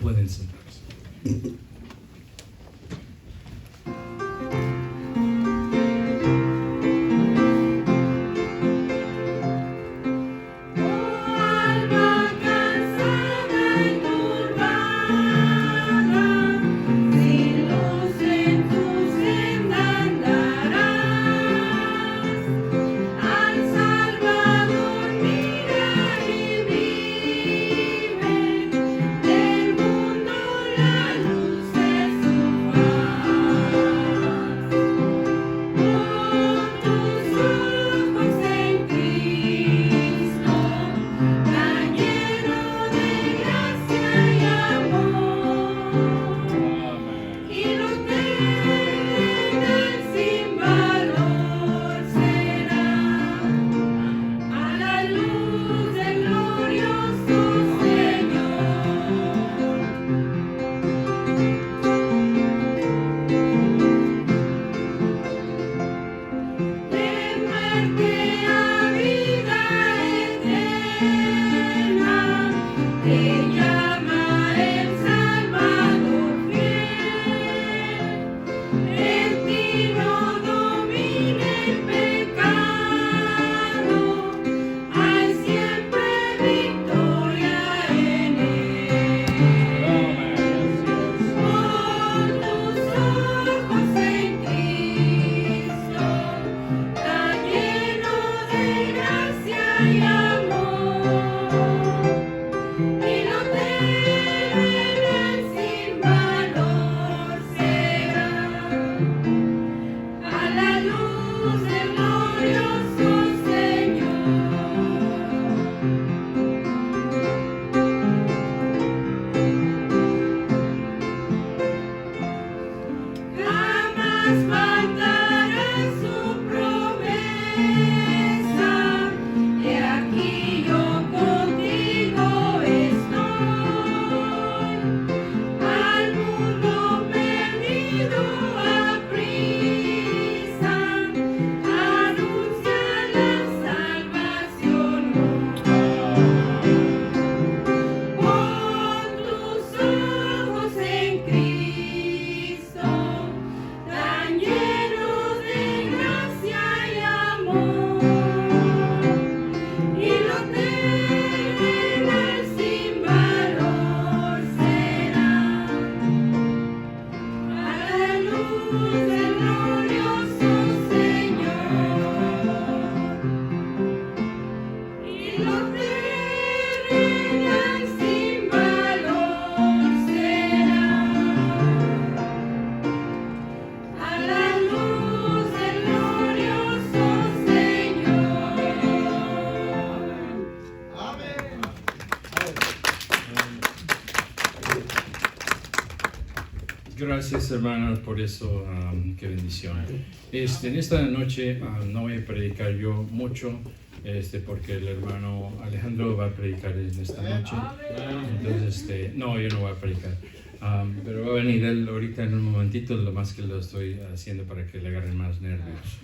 Pueden sentarse. Gracias, hermanos, por eso. Qué bendición. En esta noche no voy a predicar yo mucho, porque el hermano Alejandro va a predicar en esta noche. Entonces, no, yo no voy a predicar. Pero va a venir él ahorita en un momentito, lo más que lo estoy haciendo para que le agarren más nervios.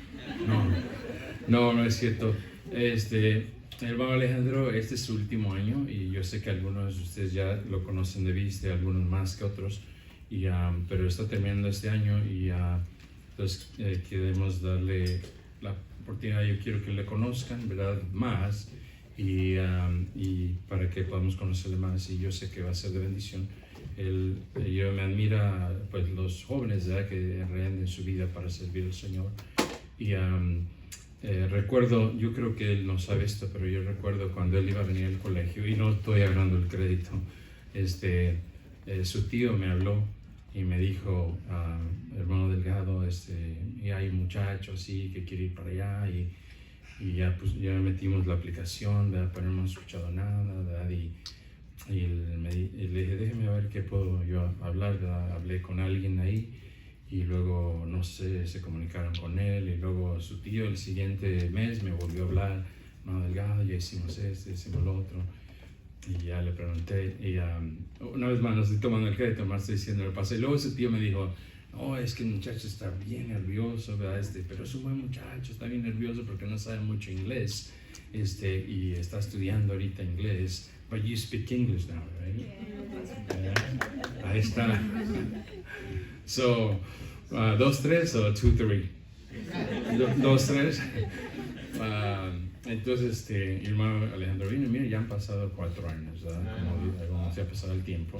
No es cierto. El hermano Alejandro, este es su último año y yo sé que algunos de ustedes ya lo conocen de vista, algunos más que otros. Pero está terminando este año y entonces queremos darle la oportunidad. Yo quiero que le conozcan, ¿verdad? Más y para que podamos conocerle más, y yo sé que va a ser de bendición. Yo me admira pues los jóvenes, ¿verdad?, que renden su vida para servir al Señor. Y recuerdo, yo creo que él no sabe esto, pero yo recuerdo cuando él iba a venir al colegio, y no estoy agarrando el crédito, su tío me habló y me dijo, hermano Delgado, y hay un muchacho así que quiere ir para allá, y ya metimos la aplicación, ¿verdad?, pero no hemos escuchado nada, ¿verdad? Y le dije, déjeme ver qué puedo yo hablar, ¿verdad? Hablé con alguien ahí y luego, no sé, se comunicaron con él, y luego su tío el siguiente mes me volvió a hablar, hermano Delgado, ya hicimos hicimos lo otro. Y ya le pregunté, y una vez más, no estoy tomando el crédito, más estoy diciendo lo que pasa. Y luego ese tío me dijo, no, es que el muchacho está bien nervioso, ¿verdad? Pero es un buen muchacho, está bien nervioso porque no sabe mucho inglés, y está estudiando ahorita inglés. But you speak English now, right? Yeah. Ahí está. So, 2-3 o 2-3. 2-3. Entonces, hermano Alejandro vino, mira, ya han pasado 4 años, ¿verdad? Como se ha pasado el tiempo,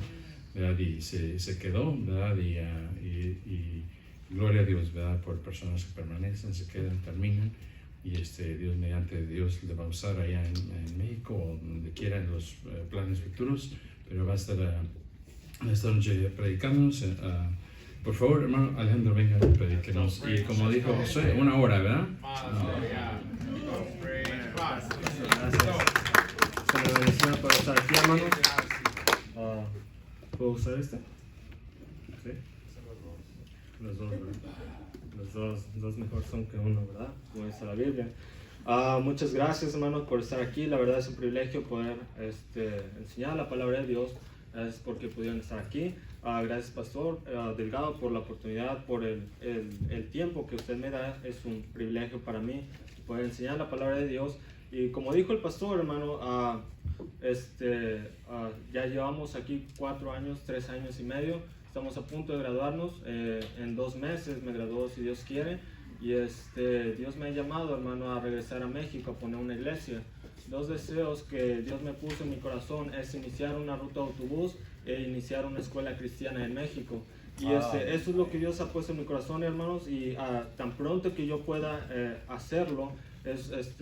¿verdad? Y se quedó, ¿verdad? Y gloria a Dios, ¿verdad? Por personas que permanecen, se quedan, terminan. Y Dios, mediante Dios, le va a usar allá en México o donde quiera en los planes futuros, pero va a estar esta noche predicándonos. Por favor, hermano Alejandro, venga, predíquenos. Y como dijo José, 1 hora, ¿verdad? Gracias. Se me agradecía por estar aquí, hermano. ¿Puedo usar este? ¿Sí? Los dos, ¿verdad? Los dos mejor son que uno, ¿verdad? Como dice la Biblia. Muchas gracias, hermanos, por estar aquí. La verdad es un privilegio poder enseñar la palabra de Dios. Gracias porque pudieron estar aquí. Gracias, Pastor Delgado, por la oportunidad, por el tiempo que usted me da. Es un privilegio para mí poder enseñar la palabra de Dios. Y como dijo el pastor, hermano, ya llevamos aquí 4 años, 3 años y medio. Estamos a punto de graduarnos. En 2 meses me graduó, si Dios quiere. Y Dios me ha llamado, hermano, a regresar a México, a poner una iglesia. 2 deseos que Dios me puso en mi corazón es iniciar una ruta de autobús e iniciar una escuela cristiana en México. Y eso es lo que Dios ha puesto en mi corazón, hermanos. Y tan pronto que yo pueda hacerlo,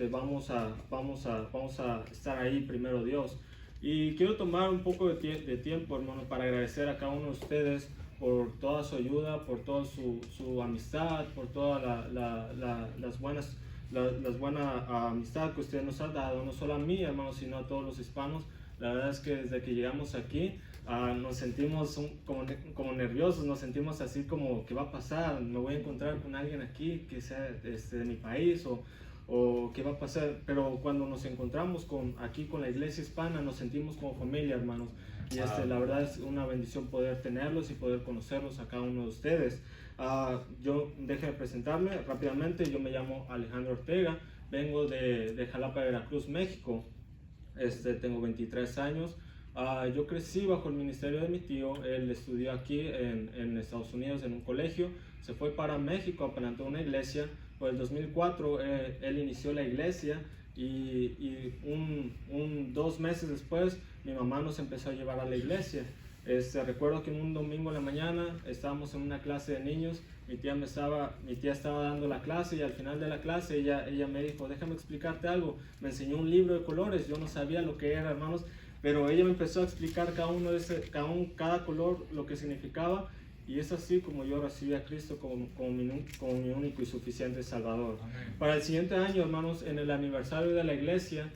vamos a estar ahí primero Dios. Y quiero tomar un poco de tiempo, hermano, para agradecer a cada uno de ustedes por toda su ayuda, por toda su amistad, por toda las buenas amistad que usted nos ha dado, no solo a mí, hermano, sino a todos los hispanos. La verdad es que desde que llegamos aquí nos sentimos como nerviosos, nos sentimos así como, ¿qué va a pasar? ¿Me voy a encontrar con alguien aquí que sea de mi país? ¿O qué va a pasar? Pero cuando nos encontramos aquí con la iglesia hispana, nos sentimos como familia, hermanos. Y la verdad es una bendición poder tenerlos y poder conocerlos a cada uno de ustedes. Déjenme presentarme rápidamente. Yo me llamo Alejandro Ortega, vengo de Jalapa, Veracruz, México. Tengo 23 años. Yo crecí bajo el ministerio de mi tío. Él estudió aquí en Estados Unidos en un colegio, se fue para México a plantar una iglesia. Por el 2004 él inició la iglesia y 2 meses después mi mamá nos empezó a llevar a la iglesia. Recuerdo que un domingo en la mañana estábamos en una clase de niños, mi tía estaba dando la clase y al final de la clase ella me dijo, déjame explicarte algo. Me enseñó un libro de colores, yo no sabía lo que era, hermanos, pero ella me empezó a explicar cada color, lo que significaba. Y es así como yo recibí a Cristo como mi único y suficiente Salvador. Amén. Para el siguiente año, hermanos, en el aniversario de la iglesia,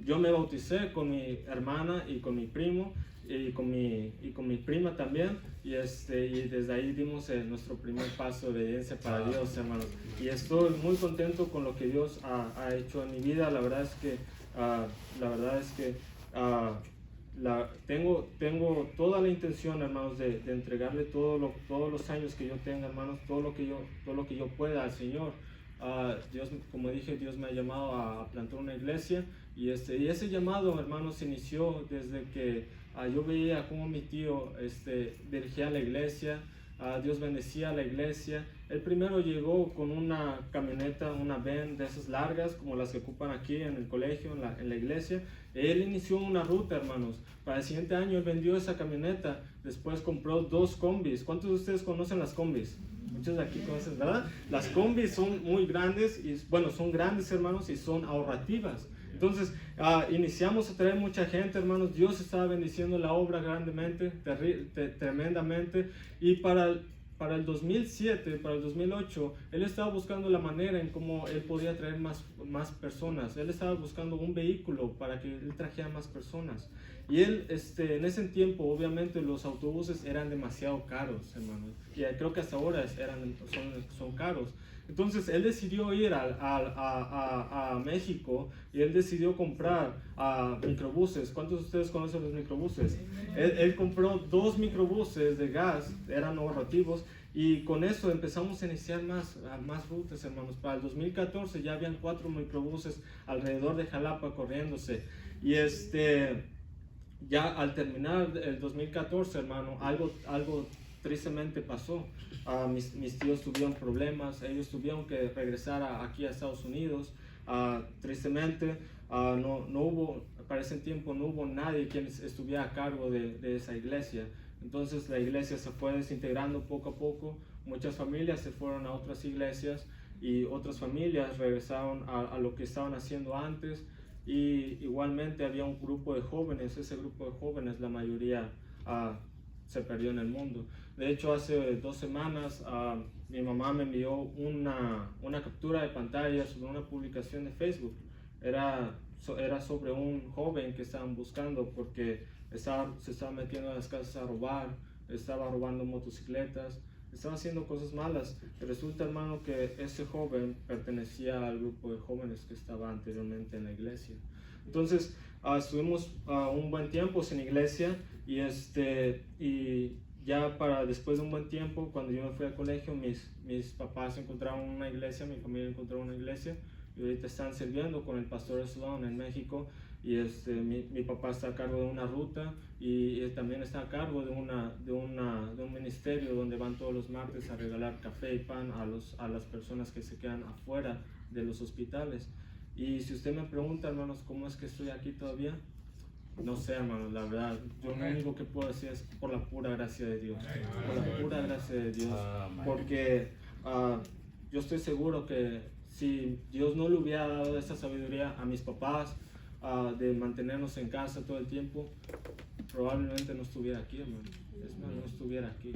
yo me bauticé con mi hermana y con mi primo y con mi prima también. Y desde ahí dimos nuestro primer paso de obediencia para Dios, hermanos. Y estoy muy contento con lo que Dios ha hecho en mi vida. La verdad es que tengo toda la intención, hermanos, de entregarle todos los años que yo tenga, hermanos, todo lo que yo pueda al Señor. Dios, como dije, Dios me ha llamado a plantar una iglesia y ese llamado, hermanos, se inició desde que yo veía cómo mi tío dirigía la iglesia. Dios bendecía a la iglesia. Él primero llegó con una camioneta, una van de esas largas como las que ocupan aquí en el colegio, en la iglesia. Él inició una ruta, hermanos. Para el siguiente año él vendió esa camioneta. Después compró 2 combis. ¿Cuántos de ustedes conocen las combis? Muchos de aquí conocen, ¿verdad? Las combis son muy grandes y, bueno, son grandes, hermanos, y son ahorrativas. Entonces iniciamos a traer mucha gente, hermanos. Dios estaba bendiciendo la obra grandemente, tremendamente. Y para el 2007, para el 2008, él estaba buscando la manera en cómo él podía traer más personas. Él estaba buscando un vehículo para que él trajera más personas. Y él, en ese tiempo, obviamente, los autobuses eran demasiado caros, hermanos. Y creo que hasta ahora son caros. Entonces, él decidió ir a México y él decidió comprar microbuses. ¿Cuántos de ustedes conocen los microbuses? Él compró 2 microbuses de gas, eran ahorrativos, y con eso empezamos a iniciar más rutas, hermanos. Para el 2014 ya habían 4 microbuses alrededor de Jalapa corriéndose. Y ya al terminar el 2014, hermano, algo tristemente pasó. Mis tíos tuvieron problemas, ellos tuvieron que regresar aquí a Estados Unidos. Tristemente, no hubo, para ese tiempo no hubo nadie quien estuviera a cargo de esa iglesia. Entonces la iglesia se fue desintegrando poco a poco. Muchas familias se fueron a otras iglesias y otras familias regresaron a lo que estaban haciendo antes. Y igualmente había un grupo de jóvenes, ese grupo de jóvenes, la mayoría se perdió en el mundo. De hecho, hace 2 semanas mi mamá me envió una captura de pantalla sobre una publicación de Facebook. Era sobre un joven que estaban buscando porque se estaba metiendo a las casas a robar, estaba robando motocicletas, estaba haciendo cosas malas. Y resulta, hermano, que ese joven pertenecía al grupo de jóvenes que estaba anteriormente en la iglesia. Entonces, estuvimos un buen tiempo sin iglesia y ya después de un buen tiempo, cuando yo me fui al colegio, mis papás encontraron una iglesia, mi familia encontró una iglesia y ahorita están sirviendo con el pastor Sloan en México. Y mi papá está a cargo de una ruta y también está a cargo de un ministerio donde van todos los martes a regalar café y pan a las personas que se quedan afuera de los hospitales. Y si usted me pregunta, hermanos, ¿cómo es que estoy aquí todavía? No sé, hermanos, la verdad, yo lo único que puedo decir es por la pura gracia de Dios, por la pura gracia de Dios, porque yo estoy seguro que si Dios no le hubiera dado esa sabiduría a mis papás, de mantenernos en casa todo el tiempo, probablemente no estuviera aquí, hermano. No estuviera aquí.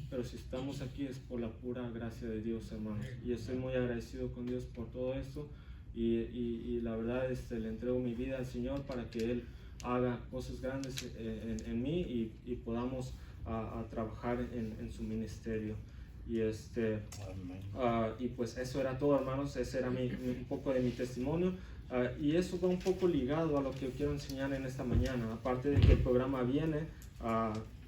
Pero si estamos aquí es por la pura gracia de Dios, hermanos. Y estoy muy agradecido con Dios por todo esto. Y la verdad, le entrego mi vida al Señor para que Él haga cosas grandes en mí y podamos trabajar en su ministerio. Y pues eso era todo, hermanos. Ese era un poco de mi testimonio. Y eso va un poco ligado a lo que quiero enseñar en esta mañana. Aparte de que el programa viene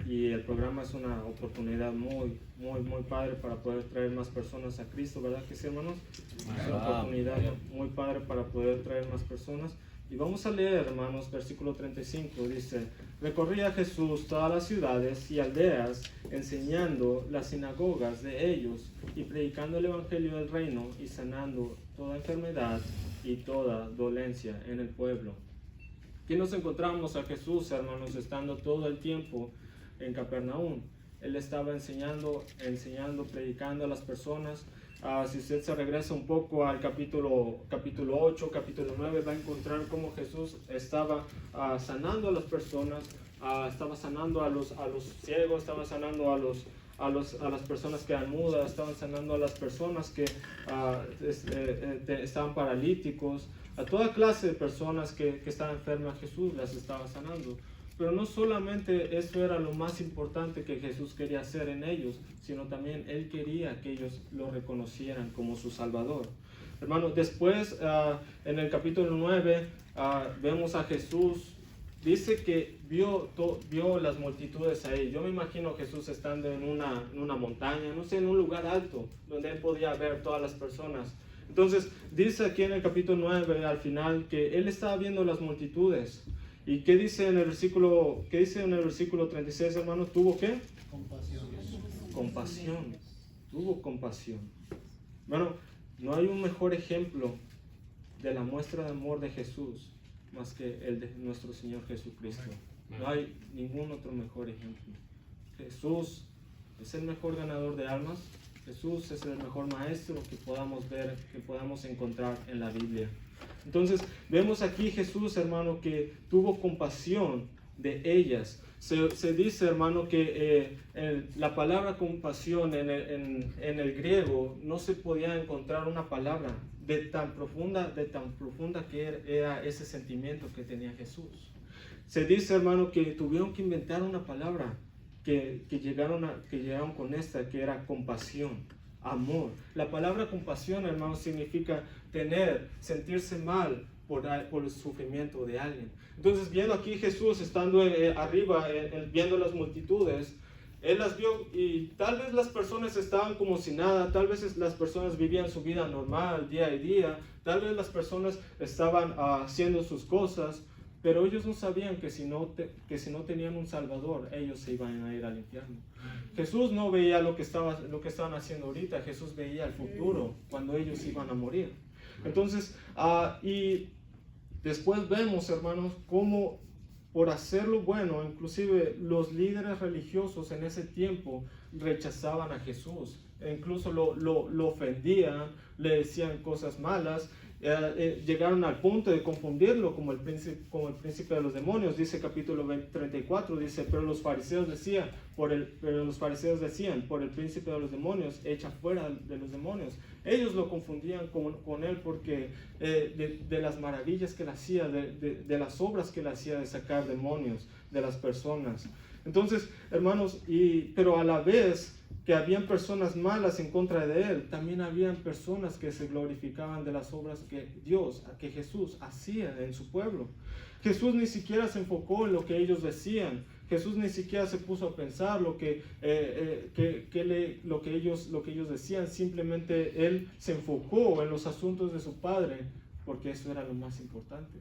y el programa es una oportunidad muy, muy, muy padre para poder traer más personas a Cristo, ¿verdad que sí, hermanos? Es una oportunidad muy padre para poder traer más personas. Y vamos a leer, hermanos, versículo 35, dice: recorría Jesús todas las ciudades y aldeas, enseñando las sinagogas de ellos y predicando el evangelio del reino y sanando toda enfermedad y toda dolencia en el pueblo. Aquí nos encontramos a Jesús, hermanos, estando todo el tiempo en Capernaum. Él estaba enseñando, predicando a las personas. Si usted se regresa un poco al capítulo 8, capítulo 9, va a encontrar cómo Jesús estaba sanando a las personas, estaba sanando a los ciegos, estaba sanando a las personas que eran mudas, estaban sanando a las personas que estaban paralíticos, a toda clase de personas que estaban enfermas. Jesús las estaba sanando. Pero no solamente eso era lo más importante que Jesús quería hacer en ellos, sino también Él quería que ellos lo reconocieran como su Salvador. Hermano, después en el capítulo 9 vemos a Jesús. Dice que vio las multitudes ahí. Yo me imagino a Jesús estando en una montaña, no sé, en un lugar alto, donde Él podía ver todas las personas. Entonces, dice aquí en el capítulo 9, al final, que Él estaba viendo las multitudes. ¿Y qué dice en el versículo 36, hermano? ¿Tuvo qué? Compasión. Tuvo compasión. Bueno, no hay un mejor ejemplo de la muestra de amor de Jesús más que el de nuestro Señor Jesucristo. No hay ningún otro mejor ejemplo. Jesús es el mejor ganador de almas. Jesús es el mejor maestro que podamos ver, que podamos encontrar en la Biblia. Entonces, vemos aquí Jesús, hermano, que tuvo compasión de ellas. Se dice, hermano, que la palabra compasión en el griego no se podía encontrar una palabra de tan profunda que era ese sentimiento que tenía Jesús. Se dice, hermano, que tuvieron que inventar una palabra que llegaron con esta, que era compasión, amor. La palabra compasión, hermano, significa sentirse mal por el sufrimiento de alguien. Entonces, viendo aquí Jesús estando arriba, viendo las multitudes, Él las vio y tal vez las personas estaban como si nada, tal vez las personas vivían su vida normal, día a día, tal vez las personas estaban haciendo sus cosas, Pero ellos no sabían que si no tenían un Salvador, ellos se iban a ir al infierno. Jesús no veía lo que estaban haciendo ahorita. Jesús veía el futuro, cuando ellos iban a morir. Entonces, y después vemos, hermanos, cómo por hacer lo bueno, inclusive los líderes religiosos en ese tiempo rechazaban a Jesús. E incluso lo ofendían, le decían cosas malas. Llegaron al punto de confundirlo como el príncipe de los demonios. Dice capítulo 34, dice, pero los fariseos decían, por el príncipe de los demonios, echa fuera de los demonios. Ellos lo confundían con él porque de las maravillas que él hacía, de las obras que él hacía de sacar demonios de las personas. Entonces, hermanos, pero a la vez que habían personas malas en contra de él, también habían personas que se glorificaban de las obras que Jesús hacía en su pueblo. Jesús ni siquiera se enfocó en lo que ellos decían. Jesús ni siquiera se puso a pensar lo que ellos decían. Simplemente él se enfocó en los asuntos de su Padre, porque eso era lo más importante.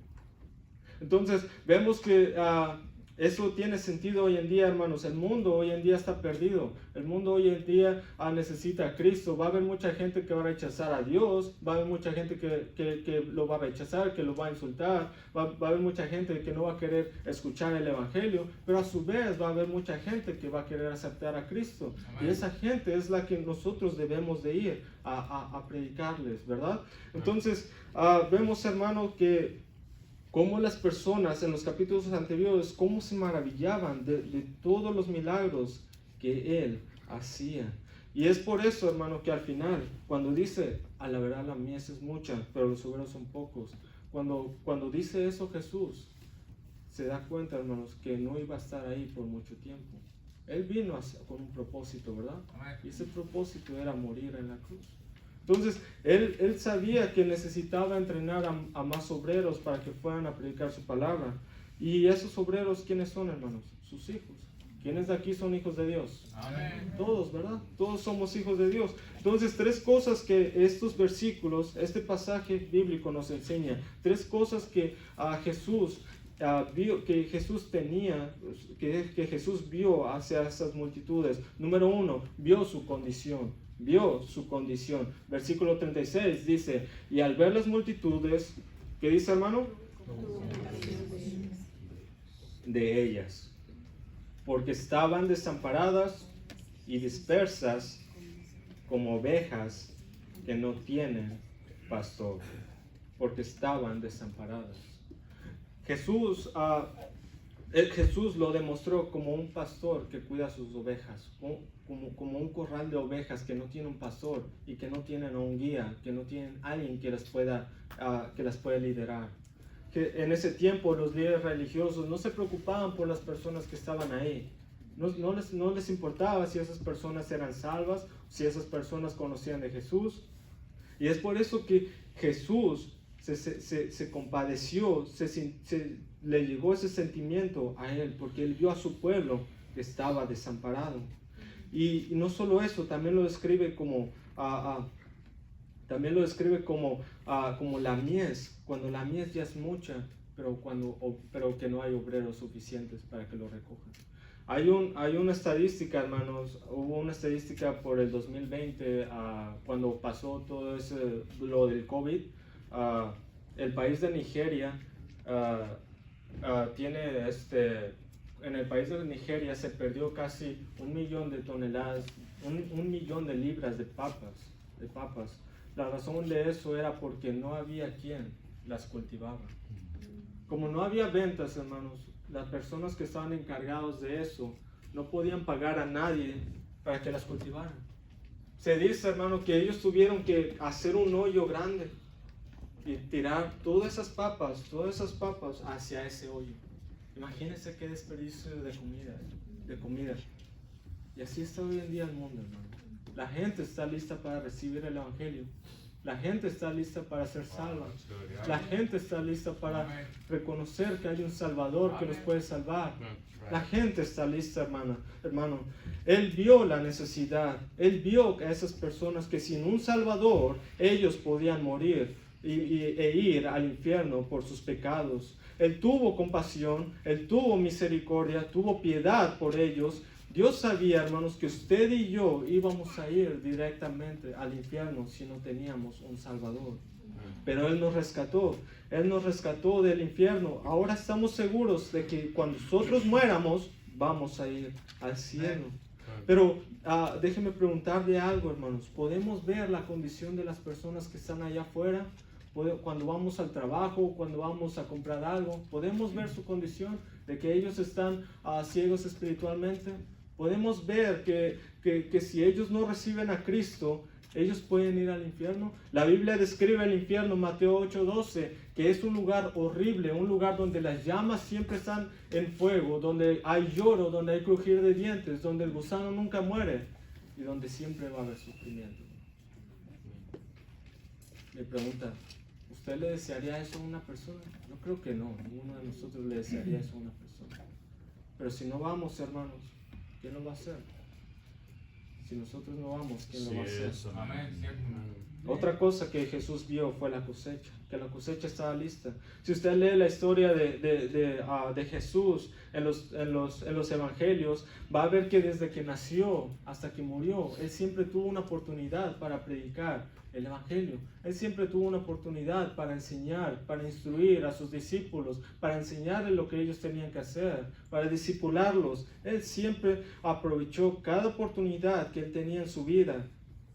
Entonces vemos que eso tiene sentido hoy en día, hermanos. El mundo hoy en día está perdido. El mundo hoy en día necesita a Cristo. Va a haber mucha gente que va a rechazar a Dios. Va a haber mucha gente que lo va a rechazar, que lo va a insultar. Va a haber mucha gente que no va a querer escuchar el Evangelio. Pero a su vez va a haber mucha gente que va a querer aceptar a Cristo. Amén. Y esa gente es la que nosotros debemos de ir a predicarles, ¿verdad? Entonces, vemos, hermanos, que cómo las personas en los capítulos anteriores, cómo se maravillaban de todos los milagros que él hacía. Y es por eso, hermano, que al final, cuando dice, a la verdad la mies es mucha, pero los obreros son pocos. Cuando dice eso Jesús, se da cuenta, hermanos, que no iba a estar ahí por mucho tiempo. Él vino con un propósito, ¿verdad? Y ese propósito era morir en la cruz. Entonces, él sabía que necesitaba entrenar a más obreros para que fueran a predicar su palabra. Y esos obreros, ¿quiénes son, hermanos? Sus hijos. ¿Quiénes de aquí son hijos de Dios? Amén. Todos, ¿verdad? Todos somos hijos de Dios. Entonces, tres cosas que estos versículos, este pasaje bíblico nos enseña. Tres cosas que Jesús vio, que Jesús tenía, que Jesús vio hacia esas multitudes. Número uno, vio su condición. Versículo 36 dice, y al ver las multitudes, ¿qué dice, hermano? De ellas, porque estaban desamparadas y dispersas como ovejas que no tienen pastor, porque estaban desamparadas. Jesús lo demostró como un pastor que cuida sus ovejas, como un corral de ovejas que no tiene un pastor y que no tienen un guía, que no tienen alguien que las pueda liderar. Que en ese tiempo los líderes religiosos no se preocupaban por las personas que estaban ahí. No les importaba si esas personas eran salvas, si esas personas conocían de Jesús. Y es por eso que Jesús se compadeció, le llegó ese sentimiento a él, porque él vio a su pueblo que estaba desamparado. Y no solo eso, también lo describe como como la mies, cuando la mies ya es mucha, pero que no hay obreros suficientes para que lo recojan. Hay una estadística, hermanos, hubo una estadística por el 2020, cuando pasó todo lo del COVID. El país de Nigeria en el país de Nigeria se perdió casi 1 millón de toneladas, 1 millón de libras de papas. La razón de eso era porque no había quien las cultivaba. Como no había ventas, hermanos, las personas que estaban encargados de eso no podían pagar a nadie para que las cultivaran. Se dice, hermano, que ellos tuvieron que hacer un hoyo grande y tirar todas esas papas hacia ese hoyo. Imagínense qué desperdicio de comida. Y así está hoy en día el mundo, hermano. La gente está lista para recibir el Evangelio. La gente está lista para ser salva. La gente está lista para reconocer que hay un Salvador que nos puede salvar. La gente está lista, hermano. Él vio la necesidad. Él vio a esas personas que sin un Salvador ellos podían morir. e ir al infierno por sus pecados. Él tuvo compasión, Él tuvo misericordia, tuvo piedad por ellos. Dios sabía, hermanos, que usted y yo íbamos a ir directamente al infierno si no teníamos un Salvador. Pero Él nos rescató del infierno. Ahora estamos seguros de que cuando nosotros muéramos, vamos a ir al cielo. Pero déjenme preguntarle algo, hermanos. ¿Podemos ver la condición de las personas que están allá afuera? Cuando vamos al trabajo, cuando vamos a comprar algo, ¿podemos ver su condición de que ellos están ciegos espiritualmente? Podemos ver que si ellos no reciben a Cristo, ellos pueden ir al infierno. La Biblia describe el infierno, Mateo 8:12, que es un lugar horrible, un lugar donde las llamas siempre están en fuego, donde hay lloro, donde hay crujir de dientes, donde el gusano nunca muere y donde siempre va a haber sufrimiento. Me pregunta, ¿usted le desearía eso a una persona? Yo creo que no, ninguno de nosotros le desearía eso a una persona. Pero si no vamos, hermanos, ¿quién lo va a hacer? Si nosotros no vamos, ¿quién lo va a hacer? Otra cosa que Jesús vio fue la cosecha, que la cosecha estaba lista. Si usted lee la historia de Jesús en los evangelios, va a ver que desde que nació hasta que murió, Él siempre tuvo una oportunidad para predicar el evangelio. Él siempre tuvo una oportunidad para enseñar, para instruir a sus discípulos, para enseñarles lo que ellos tenían que hacer, para discipularlos. Él siempre aprovechó cada oportunidad que Él tenía en su vida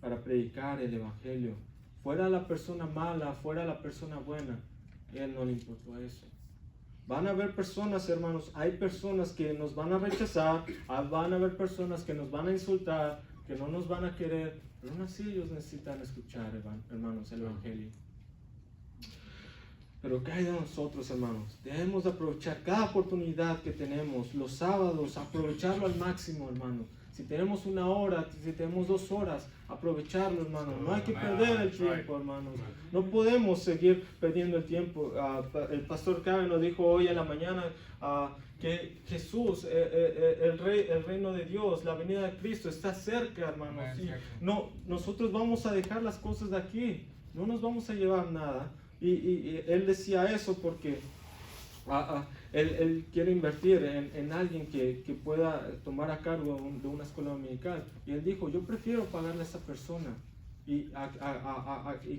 para predicar el evangelio. Fuera la persona mala, fuera la persona buena, a Él no le importó eso. Van a haber personas, hermanos, hay personas que nos van a rechazar, van a haber personas que nos van a insultar, que no nos van a querer, pero aún así ellos necesitan escuchar, hermanos, el evangelio. Pero ¿qué hay de nosotros, hermanos? Debemos aprovechar cada oportunidad que tenemos, los sábados, aprovecharlo al máximo, hermano. Si tenemos 1 hora, si tenemos 2 horas, aprovecharlo, hermano. No hay que perder el tiempo, hermanos. No podemos seguir perdiendo el tiempo. El pastor Karen nos dijo hoy en la mañana que Jesús, el reino de Dios, la venida de Cristo está cerca, hermanos. No, nosotros vamos a dejar las cosas de aquí. No nos vamos a llevar nada. Y él decía eso porque él quiere invertir en alguien que pueda tomar a cargo de una escuela dominical. Y él dijo, yo prefiero pagarle a esa persona y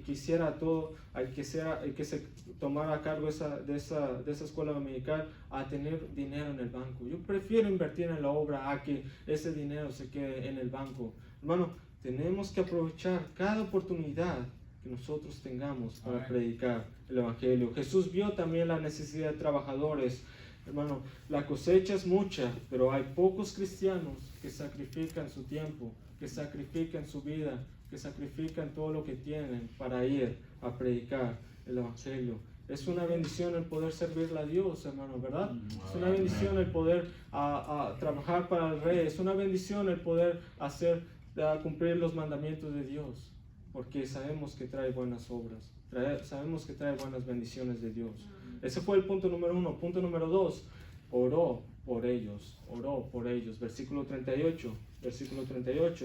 quisiera todo, que se tomara a cargo de esa escuela dominical a tener dinero en el banco. Yo prefiero invertir en la obra a que ese dinero se quede en el banco. Hermano, tenemos que aprovechar cada oportunidad que nosotros tengamos para predicar el evangelio. Jesús vio también la necesidad de trabajadores. Hermano, la cosecha es mucha, pero hay pocos cristianos que sacrifican su tiempo, que sacrifican su vida, que sacrifican todo lo que tienen para ir a predicar el evangelio. Es una bendición el poder servirle a Dios, hermano, ¿verdad? Es una bendición el poder trabajar para el Rey. Es una bendición el poder cumplir los mandamientos de Dios. Porque sabemos que trae buenas obras, sabemos que trae buenas bendiciones de Dios. Ese fue el punto número 1. Punto número 2, oró por ellos. Versículo 38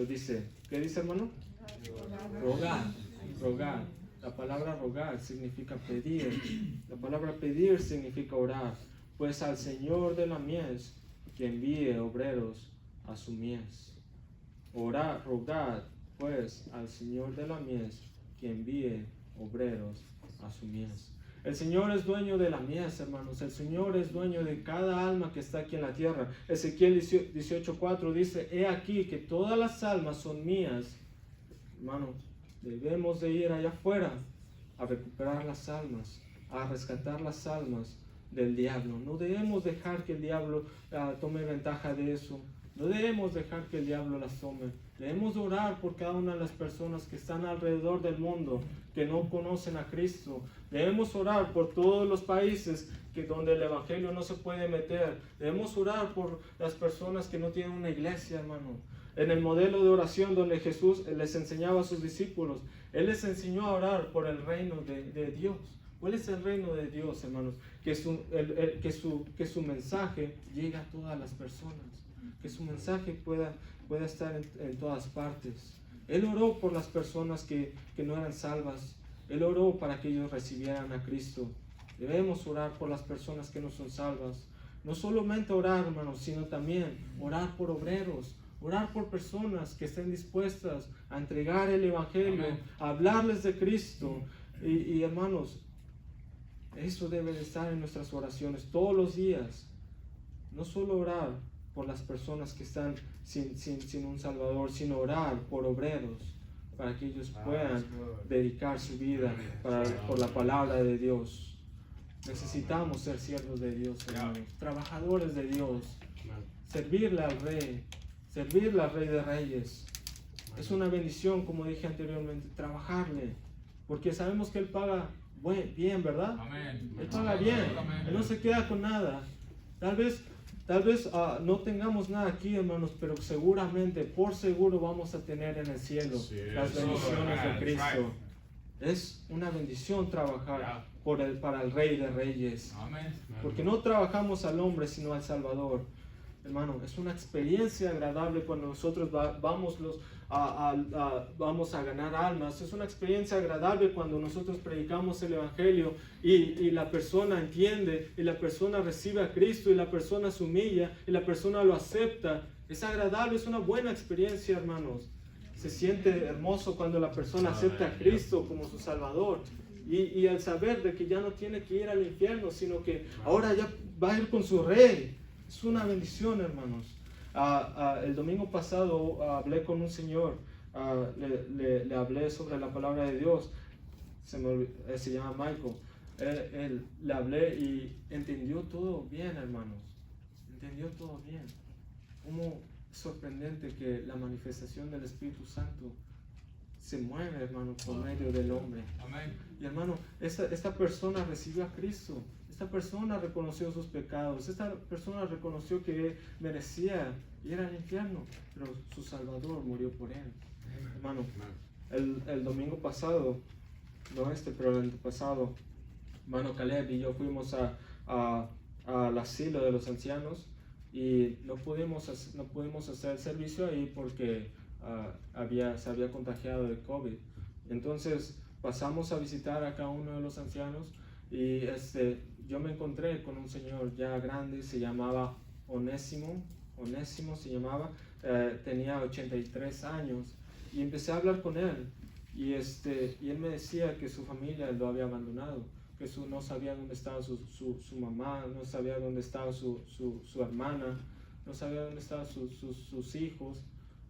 dice, ¿qué dice, hermano? Rogar. La palabra rogar significa pedir. La palabra pedir significa orar. Pues al Señor de la mies que envíe obreros a su mies. Rogad pues al Señor de la mies que envíe obreros a su mies. El Señor es dueño de la mies, hermanos. El Señor es dueño de cada alma que está aquí en la tierra. Ezequiel 18:4 dice, he aquí que todas las almas son mías. Hermano, debemos de ir allá afuera a recuperar las almas, a rescatar las almas del diablo. No debemos dejar que el diablo tome ventaja de eso. No debemos dejar que el diablo las tome. Debemos orar por cada una de las personas que están alrededor del mundo, que no conocen a Cristo. Debemos orar por todos los países donde el evangelio no se puede meter. Debemos orar por las personas que no tienen una iglesia, hermano. En el modelo de oración donde Jesús les enseñaba a sus discípulos, Él les enseñó a orar por el reino de Dios. ¿Cuál es el reino de Dios, hermanos? Que su mensaje llegue a todas las personas. Que su mensaje pueda estar en todas partes. Él oró por las personas que no eran salvas. Él oró para que ellos recibieran a Cristo. Debemos orar por las personas que no son salvas. No solamente orar, hermanos, sino también orar por obreros, orar por personas que estén dispuestas a entregar el Evangelio, Amén. a hablarles de Cristo. Y hermanos, eso debe de estar en nuestras oraciones todos los días. No solo orar por las personas que están sin un Salvador, sino orar por obreros, para que ellos puedan dedicar su vida por la palabra de Dios. Necesitamos ser siervos de Dios, hermanos, trabajadores de Dios, servirle al Rey de Reyes. Es una bendición, como dije anteriormente, trabajarle, porque sabemos que Él paga bien, ¿verdad? Amén. Él paga bien, Él no se queda con nada. Tal vez no tengamos nada aquí, hermanos, pero seguramente, por seguro, vamos a tener en el cielo las bendiciones de Cristo. Es una bendición trabajar para el Rey de Reyes, porque no trabajamos al hombre, sino al Salvador. Hermano, es una experiencia agradable cuando nosotros vamos a ganar almas. Es una experiencia agradable cuando nosotros predicamos el Evangelio y la persona entiende, y la persona recibe a Cristo, y la persona se humilla, y la persona lo acepta. Es agradable, es una buena experiencia, hermanos. Se siente hermoso cuando la persona acepta a Cristo como su Salvador. Y al saber de que ya no tiene que ir al infierno, sino que ahora ya va a ir con su Rey. Es una bendición, hermanos. El domingo pasado hablé con un señor, le hablé sobre la palabra de Dios. Se llama Michael. Le hablé y entendió todo bien, hermanos. Entendió todo bien. Cómo es sorprendente que la manifestación del Espíritu Santo se mueve, hermano, por medio del hombre. Amén. Y hermano, esta persona recibió a Cristo. Esta persona reconoció sus pecados. Esta persona reconoció que merecía ir al infierno, pero su Salvador murió por él. Hermano, el domingo pasado, pero el antepasado, hermano Caleb y yo fuimos al asilo de los ancianos y no pudimos hacer el servicio ahí porque se había contagiado de COVID. Entonces pasamos a visitar a cada uno de los ancianos y yo me encontré con un señor ya grande, se llamaba Onésimo se llamaba, tenía 83 años y empecé a hablar con él y él me decía que su familia lo había abandonado, que no sabía dónde estaba su mamá, no sabía dónde estaba su hermana, no sabía dónde estaban sus hijos,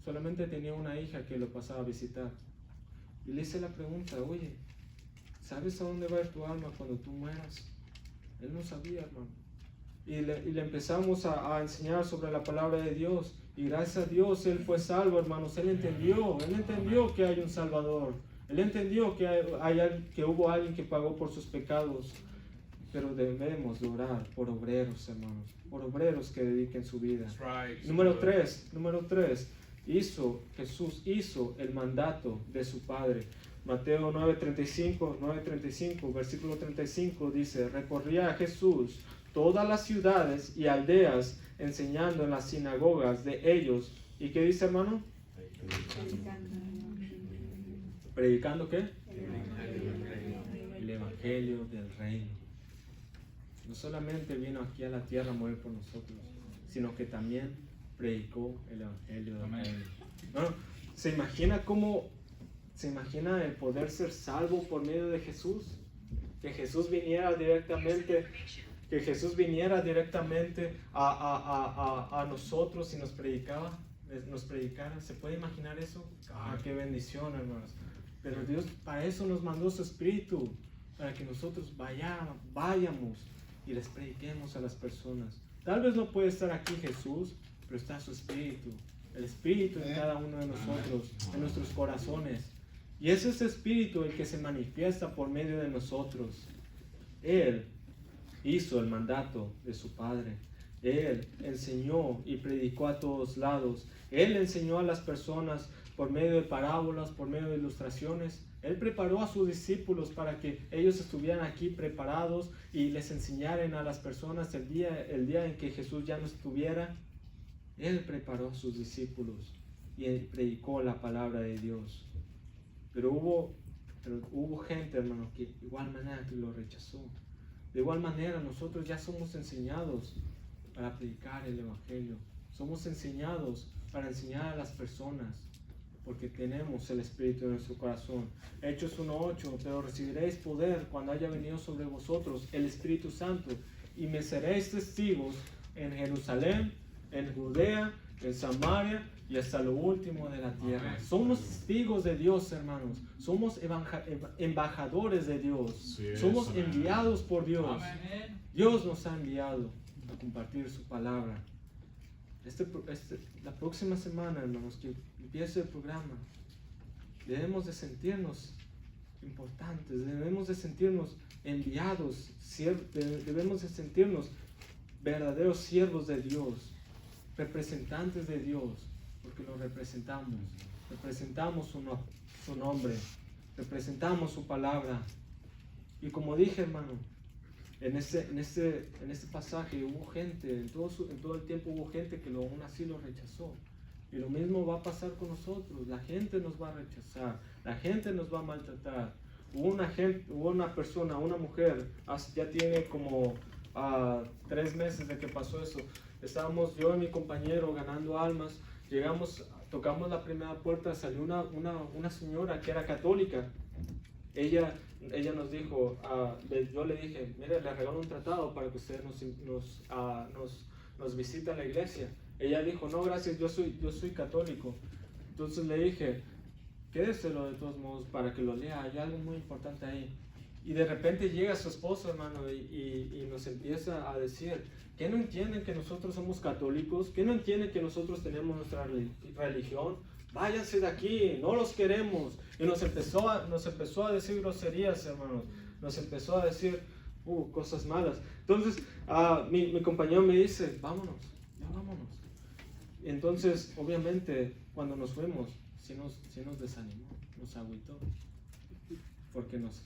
solamente tenía una hija que lo pasaba a visitar. Y le hice la pregunta, oye, ¿sabes a dónde va a ir tu alma cuando tú mueras? Él no sabía, hermano. Y le empezamos a enseñar sobre la palabra de Dios. Y gracias a Dios él fue salvo, hermanos. Él entendió que hay un Salvador. Él entendió que hubo alguien que pagó por sus pecados. Pero debemos de orar por obreros, hermanos. Por obreros que dediquen su vida. Número 3. Jesús hizo el mandato de su Padre. Mateo 9:35, versículo 35 dice: recorría Jesús todas las ciudades y aldeas, enseñando en las sinagogas de ellos. ¿Y qué dice, hermano? ¿Predicando qué? El Evangelio del Reino. No solamente vino aquí a la tierra a morir por nosotros, sino que también predicó el Evangelio del Reino. Bueno, ¿se imagina el poder ser salvo por medio de Jesús? Que Jesús viniera directamente a nosotros y nos predicara. ¿Se puede imaginar eso? Qué bendición, hermanos. Pero Dios para eso nos mandó su Espíritu, para que nosotros vayamos y les prediquemos a las personas. Tal vez no puede estar aquí Jesús, pero está su Espíritu, el Espíritu en cada uno de nosotros, en nuestros corazones. Y es ese Espíritu el que se manifiesta por medio de nosotros. Él hizo el mandato de su Padre. Él enseñó y predicó a todos lados. Él enseñó a las personas por medio de parábolas, por medio de ilustraciones. Él preparó a sus discípulos para que ellos estuvieran aquí preparados y les enseñaran a las personas el día en que Jesús ya no estuviera. Él preparó a sus discípulos y él predicó la palabra de Dios. Pero hubo Pero hubo gente, hermano, que de igual manera que lo rechazó. De igual manera, nosotros ya somos enseñados para predicar el Evangelio. Somos enseñados para enseñar a las personas, porque tenemos el Espíritu en nuestro corazón. Hechos 1:8, pero recibiréis poder cuando haya venido sobre vosotros el Espíritu Santo, y me seréis testigos en Jerusalén, en Judea, en Samaria y hasta lo último de la tierra. Amén. Somos testigos de Dios, hermanos. Somos embajadores de Dios. Sí, Somos amén. enviados por Dios. Amén. Dios nos ha enviado a compartir su palabra. La próxima semana, hermanos, que empiece el programa, debemos de sentirnos importantes, debemos de sentirnos enviados, debemos de sentirnos verdaderos siervos de Dios, representantes de Dios, porque lo representamos su nombre, representamos su palabra. Y como dije, hermano, en este pasaje hubo gente, en todo el tiempo hubo gente que aún así lo rechazó. Y lo mismo va a pasar con nosotros. La gente nos va a rechazar, la gente nos va a maltratar. Hubo una persona, una mujer, ya tiene como 3 meses de que pasó eso. Estábamos yo y mi compañero ganando almas, tocamos la primera puerta, salió una señora que era católica. Ella nos dijo, yo le dije, mire, le regalo un tratado para que usted nos visite a la iglesia. Ella dijo, no, gracias, yo soy católico. Entonces le dije, quédeselo de todos modos para que lo lea, hay algo muy importante ahí. Y de repente llega su esposo, hermano, y nos empieza a decir, ¿qué no entienden que nosotros somos católicos? ¿Qué no entienden que nosotros tenemos nuestra religión? Váyanse de aquí, no los queremos. Y nos empezó a decir groserías, hermanos. Nos empezó a decir cosas malas. Entonces, mi compañero me dice, vámonos, ya vámonos. Entonces, obviamente, cuando nos fuimos, sí nos desanimó, nos agüitó. Porque nos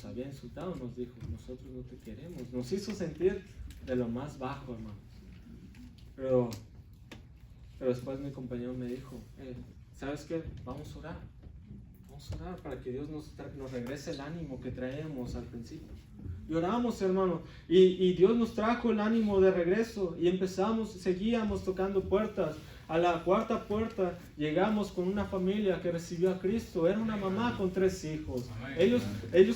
había insultado, nos dijo, nosotros no te queremos. Nos hizo sentir de lo más bajo, hermanos. Pero después mi compañero me dijo, ¿sabes qué? Vamos a orar para que Dios nos regrese el ánimo que traíamos al principio. Y oramos, hermano, y Dios nos trajo el ánimo de regreso y seguíamos tocando puertas. A la 4ª puerta llegamos con una familia que recibió a Cristo. Era una mamá con 3 hijos. Ellos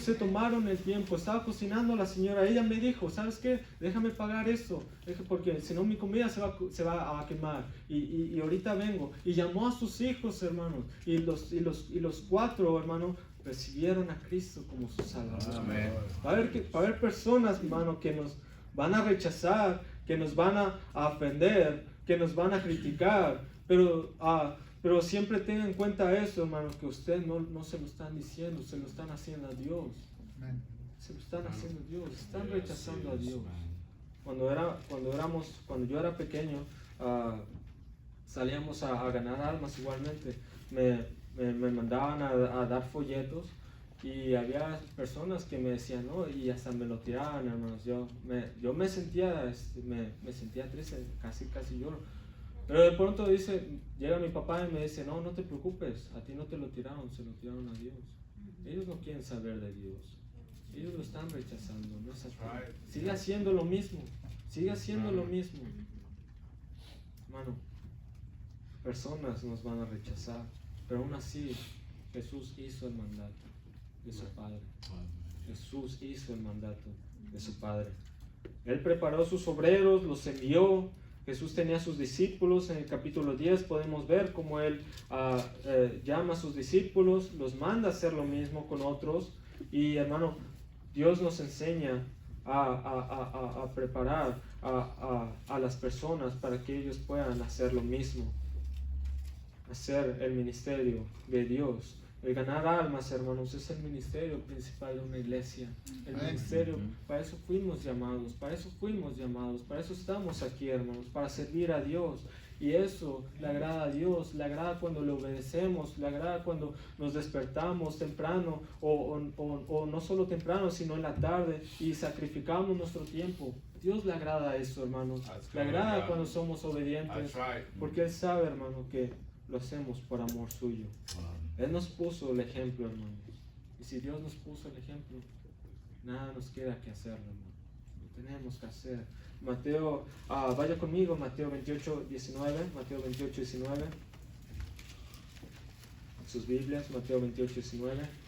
se tomaron el tiempo. Estaba cocinando la señora. Ella me dijo, ¿sabes qué? Déjame pagar esto. Porque si no mi comida se va a quemar. Y ahorita vengo. Y llamó a sus hijos, hermanos. Y los 4, hermano, recibieron a Cristo como su Salvador. Amén. Va a haber personas, hermano, que nos van a rechazar, que nos van a ofender, que nos van a criticar, pero siempre tengan en cuenta eso, hermano, que usted no se lo están diciendo, se lo están haciendo a Dios. Se lo están haciendo a Dios, están rechazando a Dios. Cuando yo era pequeño, salíamos a ganar almas igualmente. Me mandaban a dar folletos y había personas que me decían, no, y hasta me lo tiraban, hermanos. Yo me sentía triste, casi lloro. Pero de pronto llega mi papá y me dice, no te preocupes, a ti no te lo tiraron, se lo tiraron a Dios. Ellos no quieren saber de Dios, ellos lo están rechazando, no es así. Sigue haciendo lo mismo, hermano. Personas nos van a rechazar, pero aún así Jesús hizo el mandato de su Padre. Jesús hizo el mandato de su Padre. Él preparó sus obreros, los envió. Jesús tenía a sus discípulos. En el capítulo 10 podemos ver cómo Él llama a sus discípulos, los manda a hacer lo mismo con otros. Y hermano, Dios nos enseña a preparar a las personas para que ellos puedan hacer lo mismo, hacer el ministerio de Dios. El ganar almas, hermanos, es el ministerio principal de una iglesia. El ministerio, para eso fuimos llamados, para eso estamos aquí, hermanos, para servir a Dios. Y eso le agrada a Dios, le agrada cuando le obedecemos, le agrada cuando nos despertamos temprano, o no solo temprano, sino en la tarde, y sacrificamos nuestro tiempo. Dios le agrada eso, hermanos. Le agrada cuando somos obedientes, porque Él sabe, hermano, que lo hacemos por amor suyo. Él nos puso el ejemplo, hermanos. Y si Dios nos puso el ejemplo, nada nos queda que hacerlo, hermano. Lo tenemos que hacer. Mateo, vaya conmigo, Mateo 28, 19. Mateo 28, 19. Sus Biblias, Mateo 28, 19.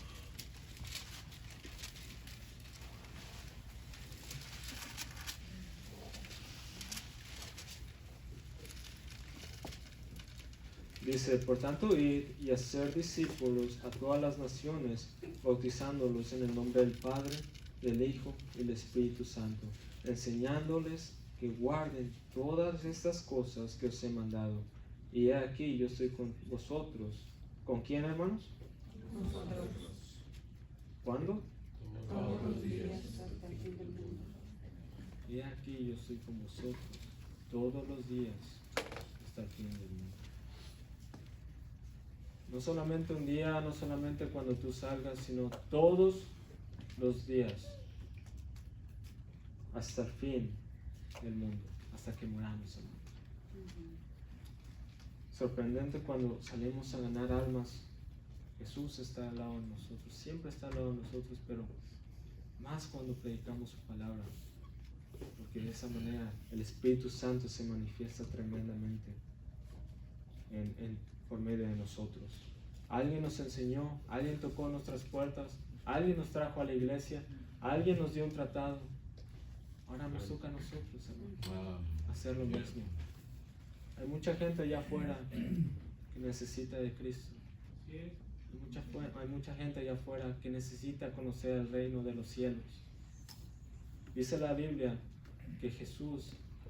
Dice, por tanto, id y hacer discípulos a todas las naciones, bautizándolos en el nombre del Padre, del Hijo y del Espíritu Santo, enseñándoles que guarden todas estas cosas que os he mandado. Y he aquí, yo estoy con vosotros. ¿Con quién, hermanos? Nosotros. ¿Cuándo? Todos los días hasta el fin del mundo. Y he aquí, yo estoy con vosotros todos los días hasta el fin del mundo. No solamente un día, no solamente cuando tú salgas, sino todos los días hasta el fin del mundo, hasta que moramos, hermano. Sorprendente cuando salimos a ganar almas, Jesús está al lado de nosotros, siempre está al lado de nosotros, pero más cuando predicamos su palabra, porque de esa manera el Espíritu Santo se manifiesta tremendamente por medio de nosotros. Alguien nos enseñó, alguien tocó nuestras puertas, alguien nos trajo a la iglesia, alguien nos dio un tratado. Ahora nos toca a nosotros, hermano, hacer lo mismo. Hay mucha gente allá afuera que necesita de Cristo. Hay mucha gente allá afuera que necesita conocer el reino de los cielos. Dice la Biblia que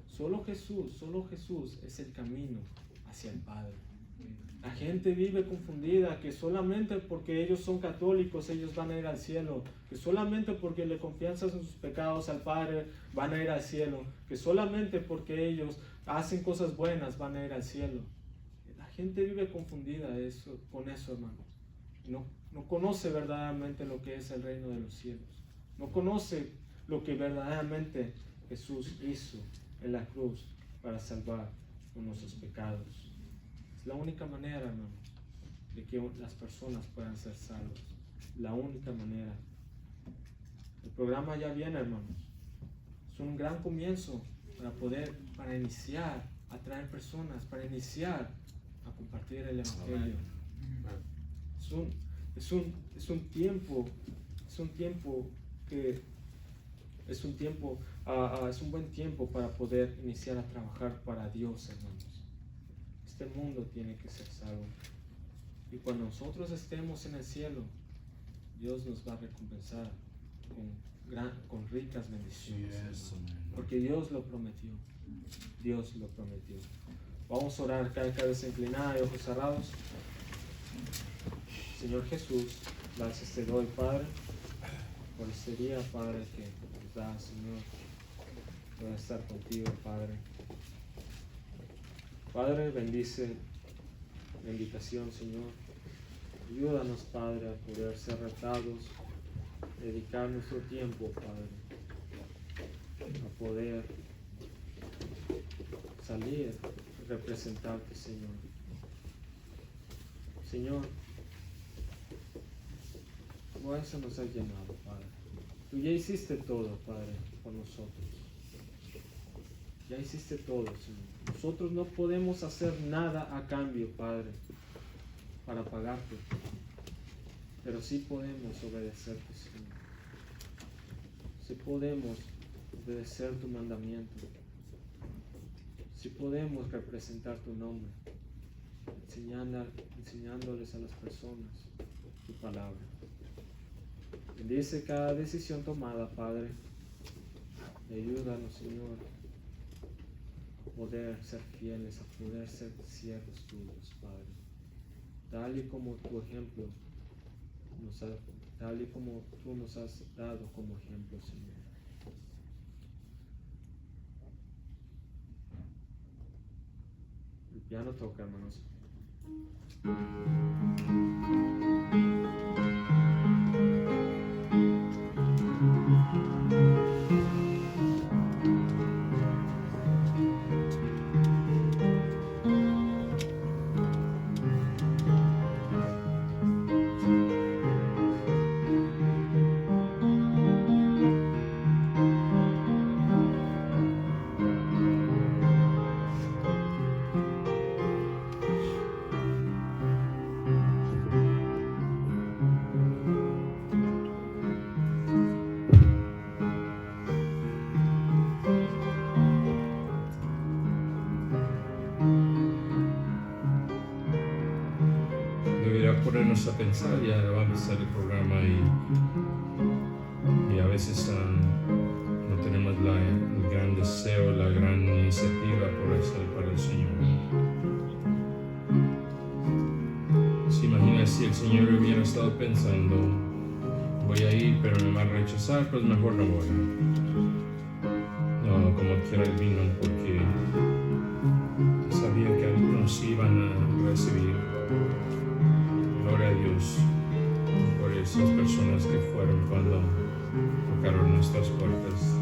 solo Jesús es el camino hacia el Padre. La gente vive confundida, que solamente porque ellos son católicos ellos van a ir al cielo, que solamente porque le confiesan sus pecados al Padre van a ir al cielo, que solamente porque ellos hacen cosas buenas van a ir al cielo. La gente vive confundida con eso, hermano. No conoce verdaderamente lo que es el reino de los cielos. No conoce lo que verdaderamente Jesús hizo en la cruz para salvar nuestros pecados. Es la única manera, hermano, de que las personas puedan ser salvas. La única manera. El programa ya viene, hermanos. Es un gran comienzo para iniciar a traer personas, para iniciar a compartir el Evangelio. Es un buen tiempo para poder iniciar a trabajar para Dios, hermanos. Este mundo tiene que ser salvo. Y cuando nosotros estemos en el cielo, Dios nos va a recompensar con ricas bendiciones. Porque Dios lo prometió. Dios lo prometió. Vamos a orar cada cabeza inclinada y ojos cerrados. Señor Jesús, gracias te doy, Padre, por este día, Padre, que nos da, Señor, para estar contigo, Padre. Padre, bendice la invitación, Señor. Ayúdanos, Padre, a poder ser retados, dedicar nuestro tiempo, Padre, a poder salir y representarte, Señor. Señor, tú a eso nos has llamado, Padre. Tú ya hiciste todo, Padre, por nosotros. Ya hiciste todo, Señor. Nosotros no podemos hacer nada a cambio, Padre, para pagarte. Pero sí podemos obedecerte, Señor. Sí podemos obedecer tu mandamiento. Sí podemos representar tu nombre, enseñándoles a las personas tu palabra. Bendice cada decisión tomada, Padre. Y ayúdanos, Señor, a poder ser fieles, a poder ser siervos tuyos, Padre. Tal y como tu ejemplo tal y como tú nos has dado como ejemplo, Señor. El piano toca, hermanos. ponernos a pensar, ya va a empezar el programa y a veces no tenemos el gran deseo, la gran iniciativa por hacer para el Señor. ¿Se imagina si el Señor hubiera estado pensando, voy a ir pero me va a rechazar, pues mejor no voy? No, como quiera el vino, porque sabía que algunos iban a recibir. Gloria a Dios por esas personas que fueron cuando tocaron nuestras puertas.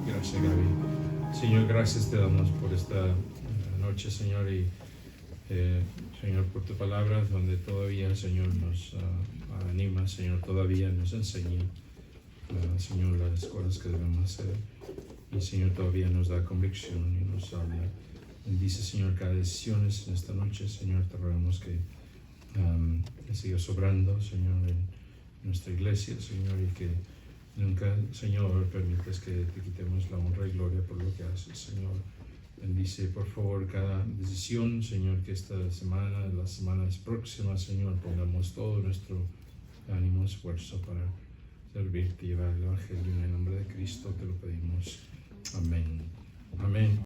Gracias, Gaby. Señor, gracias te damos por esta noche, Señor, y Señor, por tu palabra, donde todavía, Señor, nos anima, Señor, todavía nos enseña, Señor, las cosas que debemos hacer. Y, Señor, todavía nos da convicción y nos habla. Bendice, Señor, cada decisión en esta noche, Señor, te rogamos que sigas sobrando, Señor, en nuestra iglesia, Señor, y que nunca, Señor, permitas que te quitemos la honra y gloria por lo que haces, Señor. Bendice, por favor, cada decisión, Señor, que esta semana, las semanas próximas, Señor, pongamos todo nuestro ánimo, esfuerzo para servirte y llevar el Evangelio. En el nombre de Cristo te lo pedimos. Amén. Amén.